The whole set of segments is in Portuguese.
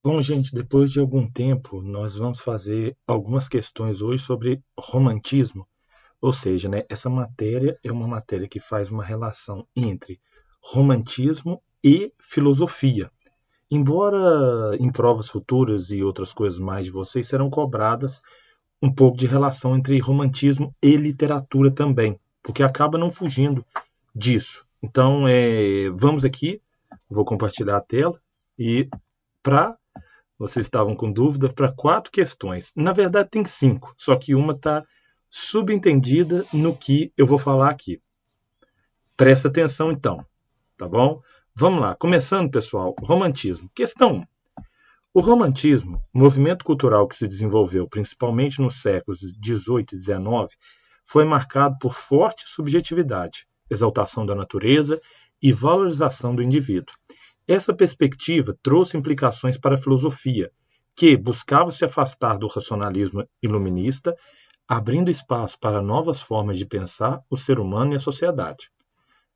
Bom, gente, depois de algum tempo, nós vamos fazer algumas questões hoje sobre romantismo. Ou seja, né, essa matéria é uma matéria que faz uma relação entre romantismo e filosofia. Embora em provas futuras e outras coisas mais de vocês serão cobradas um pouco de relação entre romantismo e literatura também, porque acaba não fugindo disso. Então, vamos aqui, vou compartilhar a tela e para vocês estavam com dúvida, para 4 questões. Na verdade, tem 5, só que uma está subentendida no que eu vou falar aqui. Presta atenção, então, tá bom? Vamos lá, começando, pessoal, romantismo. Questão 1. O romantismo, movimento cultural que se desenvolveu principalmente nos séculos XVIII e XIX, foi marcado por forte subjetividade, exaltação da natureza e valorização do indivíduo. Essa perspectiva trouxe implicações para a filosofia, que buscava se afastar do racionalismo iluminista, abrindo espaço para novas formas de pensar o ser humano e a sociedade.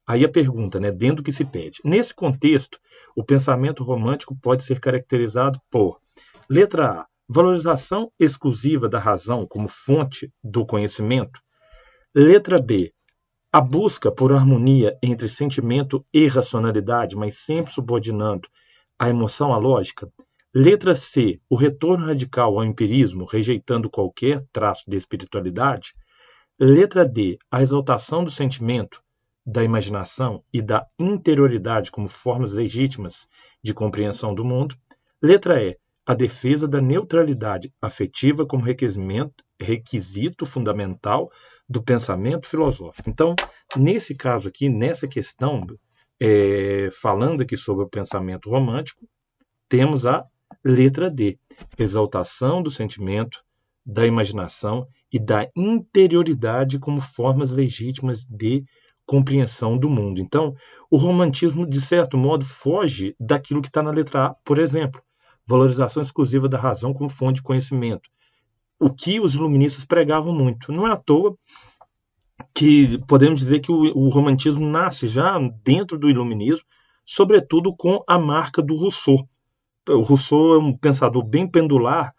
Aí a pergunta, né, dentro do que se pede. Nesse contexto, o pensamento romântico pode ser caracterizado por: letra A, valorização exclusiva da razão como fonte do conhecimento. Letra B, a busca por harmonia entre sentimento e racionalidade, mas sempre subordinando a emoção à lógica. Letra C, o retorno radical ao empirismo, rejeitando qualquer traço de espiritualidade. Letra D, a exaltação do sentimento, da imaginação e da interioridade como formas legítimas de compreensão do mundo. Letra E, a defesa da neutralidade afetiva como requisito fundamental do pensamento filosófico. Então, nesse caso aqui, nessa questão, falando aqui sobre o pensamento romântico, temos a letra D, exaltação do sentimento, da imaginação e da interioridade como formas legítimas de compreensão do mundo. Então, o romantismo, de certo modo, foge daquilo que está na letra A, por exemplo, valorização exclusiva da razão como fonte de conhecimento, o que os iluministas pregavam muito. Não é à toa que podemos dizer que o romantismo nasce já dentro do iluminismo, sobretudo com a marca do Rousseau. O Rousseau é um pensador bem pendular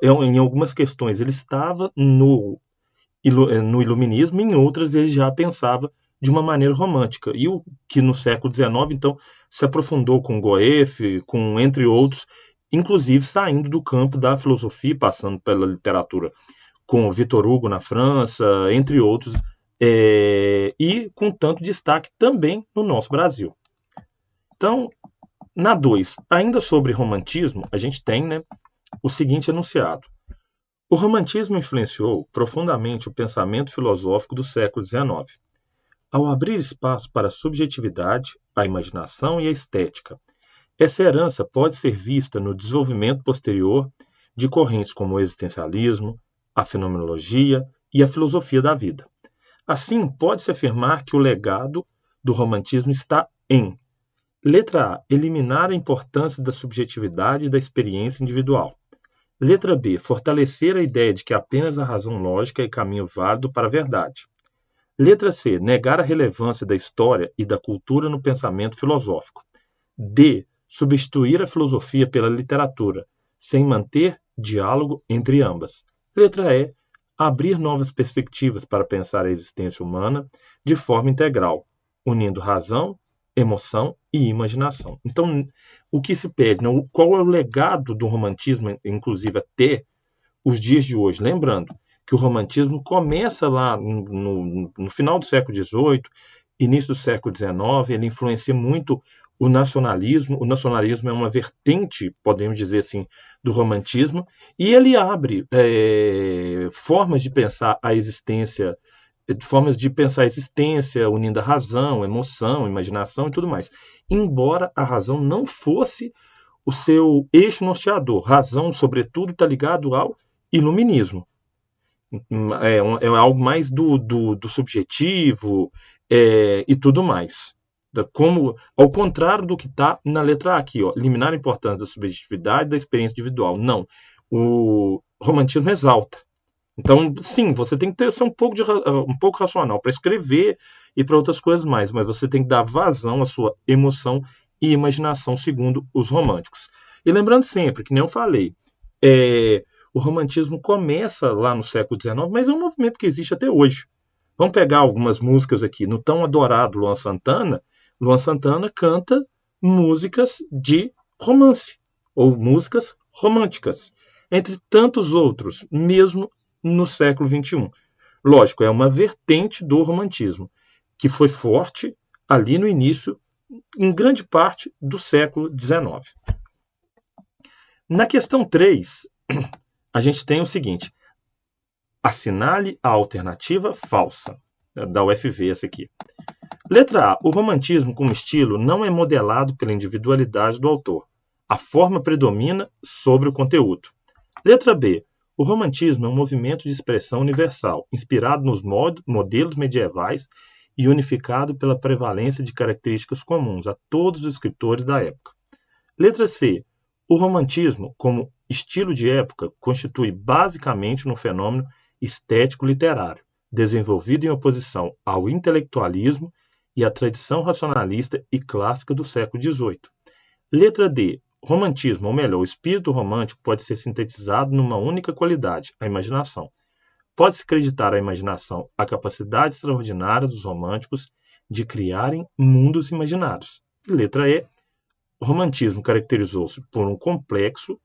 em algumas questões. Ele estava no iluminismo, e em outras ele já pensava de uma maneira romântica. E o que no século XIX, então, se aprofundou com Goethe, entre outros, inclusive saindo do campo da filosofia, passando pela literatura com Victor Hugo na França, entre outros, e com tanto destaque também no nosso Brasil. Então, na 2, ainda sobre romantismo, a gente tem, né, o seguinte enunciado. O romantismo influenciou profundamente o pensamento filosófico do século XIX, ao abrir espaço para a subjetividade, a imaginação e a estética. Essa herança pode ser vista no desenvolvimento posterior de correntes como o existencialismo, a fenomenologia e a filosofia da vida. Assim, pode-se afirmar que o legado do romantismo está em: letra A, eliminar a importância da subjetividade e da experiência individual. Letra B, fortalecer a ideia de que apenas a razão lógica é caminho válido para a verdade. Letra C, negar a relevância da história e da cultura no pensamento filosófico. D, substituir a filosofia pela literatura, sem manter diálogo entre ambas. Letra E, abrir novas perspectivas para pensar a existência humana de forma integral, unindo razão, emoção e imaginação. Então, o que se pede, né? Qual é o legado do romantismo, inclusive até os dias de hoje? Lembrando que o romantismo começa lá no final do século XVIII, início do século XIX, ele influencia muito o nacionalismo. O nacionalismo é uma vertente, podemos dizer assim, do romantismo, e ele abre formas de pensar a existência, unindo a razão, emoção, imaginação e tudo mais. Embora a razão não fosse o seu eixo norteador, razão, sobretudo, está ligado ao iluminismo. É algo mais do subjetivo e tudo mais. Como, ao contrário do que está na letra A aqui, ó, eliminar a importância da subjetividade da experiência individual. Não. O romantismo exalta. Então, sim, você tem que ser um pouco racional para escrever e para outras coisas mais, mas você tem que dar vazão à sua emoção e imaginação, segundo os românticos. E lembrando sempre, que nem eu falei, o romantismo começa lá no século XIX, mas é um movimento que existe até hoje. Vamos pegar algumas músicas aqui. No tão adorado Luan Santana canta músicas de romance, ou músicas românticas, entre tantos outros, mesmo no século XXI. Lógico, é uma vertente do romantismo, que foi forte ali no início, em grande parte do século XIX. Na questão 3, a gente tem o seguinte: assinale a alternativa falsa, da UFV essa aqui. Letra A. O romantismo como estilo não é modelado pela individualidade do autor. A forma predomina sobre o conteúdo. Letra B. O romantismo é um movimento de expressão universal, inspirado nos modelos medievais e unificado pela prevalência de características comuns a todos os escritores da época. Letra C. O romantismo, como estilo de época, constitui basicamente um fenômeno estético-literário, desenvolvido em oposição ao intelectualismo e à tradição racionalista e clássica do século XVIII. Letra D. Romantismo, ou melhor, o espírito romântico pode ser sintetizado numa única qualidade, a imaginação. Pode-se acreditar à imaginação a capacidade extraordinária dos românticos de criarem mundos imaginários. Letra E. O romantismo caracterizou-se por um complexo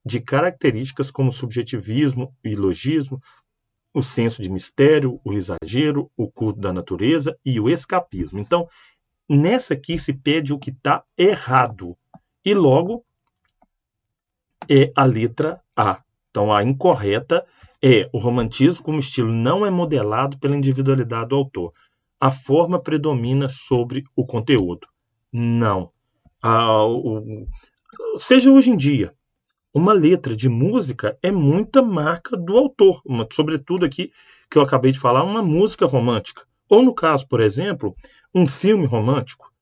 de características como o subjetivismo, o ilogismo, o senso de mistério, o exagero, o culto da natureza e o escapismo. Então, nessa aqui se pede o que está errado. E logo é a letra A. Então, a incorreta é: o romantismo como estilo não é modelado pela individualidade do autor. A forma predomina sobre o conteúdo. Não. Seja hoje em dia, uma letra de música é muita marca do autor, sobretudo aqui que eu acabei de falar, uma música romântica. Ou no caso, por exemplo, um filme romântico.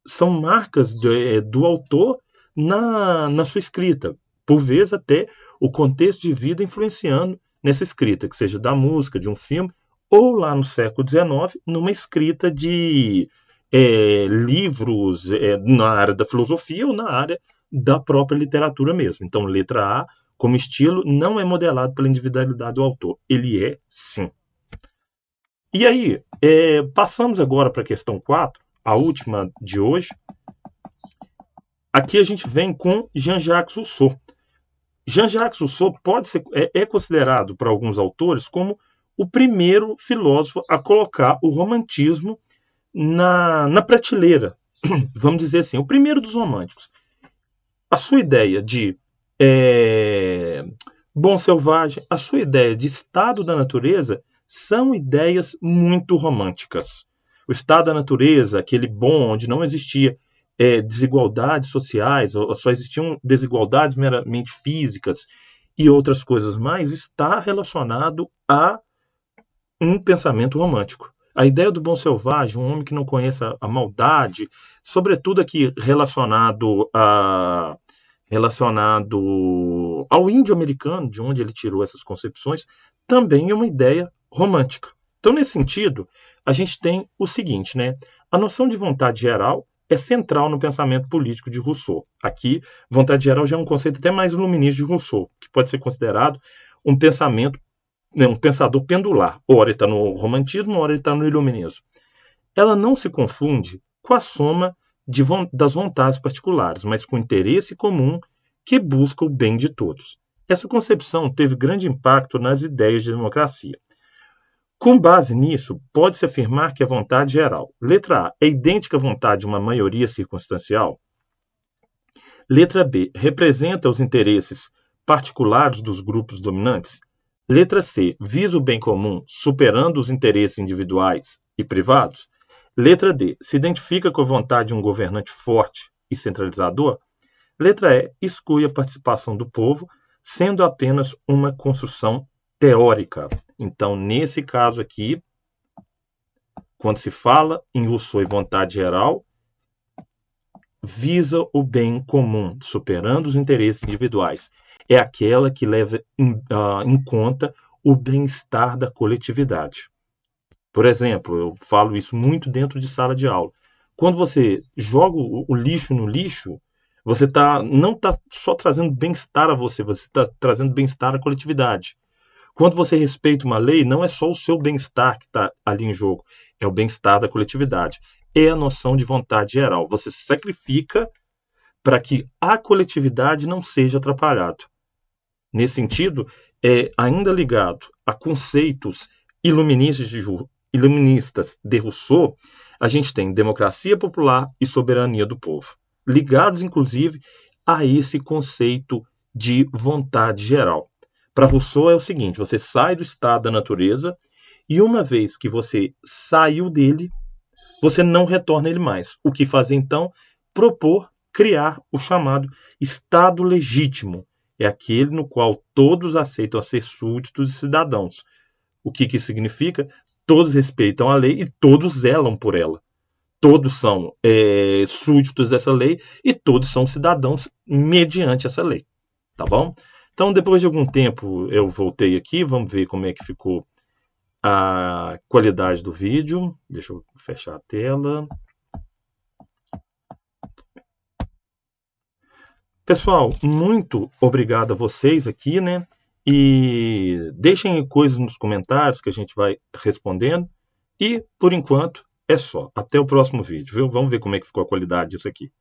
São marcas do autor na sua escrita. Por vezes até o contexto de vida influenciando nessa escrita, que seja da música, de um filme, ou lá no século XIX, numa escrita de livros na área da filosofia ou na área da própria literatura mesmo. Então, letra A, como estilo, não é modelado pela individualidade do autor. Ele é, sim. E aí, passamos agora para a questão 4, a última de hoje. Aqui a gente vem com Jean-Jacques Rousseau. Jean-Jacques Rousseau é considerado por alguns autores como o primeiro filósofo a colocar o romantismo na prateleira. Vamos dizer assim, o primeiro dos românticos. A sua ideia de bom selvagem, a sua ideia de estado da natureza são ideias muito românticas. O estado da natureza, aquele bom, onde não existia desigualdades sociais, ou só existiam desigualdades meramente físicas e outras coisas mais, está relacionado a um pensamento romântico. A ideia do bom selvagem, um homem que não conhece a maldade, sobretudo aqui relacionado ao índio americano, de onde ele tirou essas concepções, também é uma ideia romântica. Então, nesse sentido, a gente tem o seguinte, né? A noção de vontade geral é central no pensamento político de Rousseau. Aqui, vontade geral já é um conceito até mais iluminista de Rousseau, que pode ser considerado um pensador pendular. Ora ele está no romantismo, ora ele está no iluminismo. Ela não se confunde com a soma das vontades particulares, mas com o interesse comum que busca o bem de todos. Essa concepção teve grande impacto nas ideias de democracia. Com base nisso, pode-se afirmar que a vontade geral, letra A, é idêntica à vontade de uma maioria circunstancial? Letra B, representa os interesses particulares dos grupos dominantes? Letra C, visa o bem comum, superando os interesses individuais e privados? Letra D, se identifica com a vontade de um governante forte e centralizador? Letra E, exclui a participação do povo, sendo apenas uma construção teórica. Então, nesse caso aqui, quando se fala em Rousseau e vontade geral, visa o bem comum, superando os interesses individuais. É aquela que leva em conta o bem-estar da coletividade. Por exemplo, eu falo isso muito dentro de sala de aula. Quando você joga o lixo no lixo, Você não está só trazendo bem-estar a você está trazendo bem-estar à coletividade. Quando você respeita uma lei, não é só o seu bem-estar que está ali em jogo, é o bem-estar da coletividade. É a noção de vontade geral. Você se sacrifica para que a coletividade não seja atrapalhada. Nesse sentido, ainda ligado a conceitos iluministas de Rousseau, a gente tem democracia popular e soberania do povo, ligados inclusive a esse conceito de vontade geral. Para Rousseau é o seguinte: você sai do estado da natureza e uma vez que você saiu dele, você não retorna ele mais. O que fazer então? Propor criar o chamado Estado legítimo. É aquele no qual todos aceitam a ser súditos e cidadãos. O que isso significa? Todos respeitam a lei e todos zelam por ela. Todos são súditos dessa lei e todos são cidadãos mediante essa lei. Tá bom? Então, depois de algum tempo, eu voltei aqui. Vamos ver como é que ficou a qualidade do vídeo. Deixa eu fechar a tela. Pessoal, muito obrigado a vocês aqui, né? E deixem coisas nos comentários que a gente vai respondendo. E, por enquanto, é só. Até o próximo vídeo, viu? Vamos ver como é que ficou a qualidade disso aqui.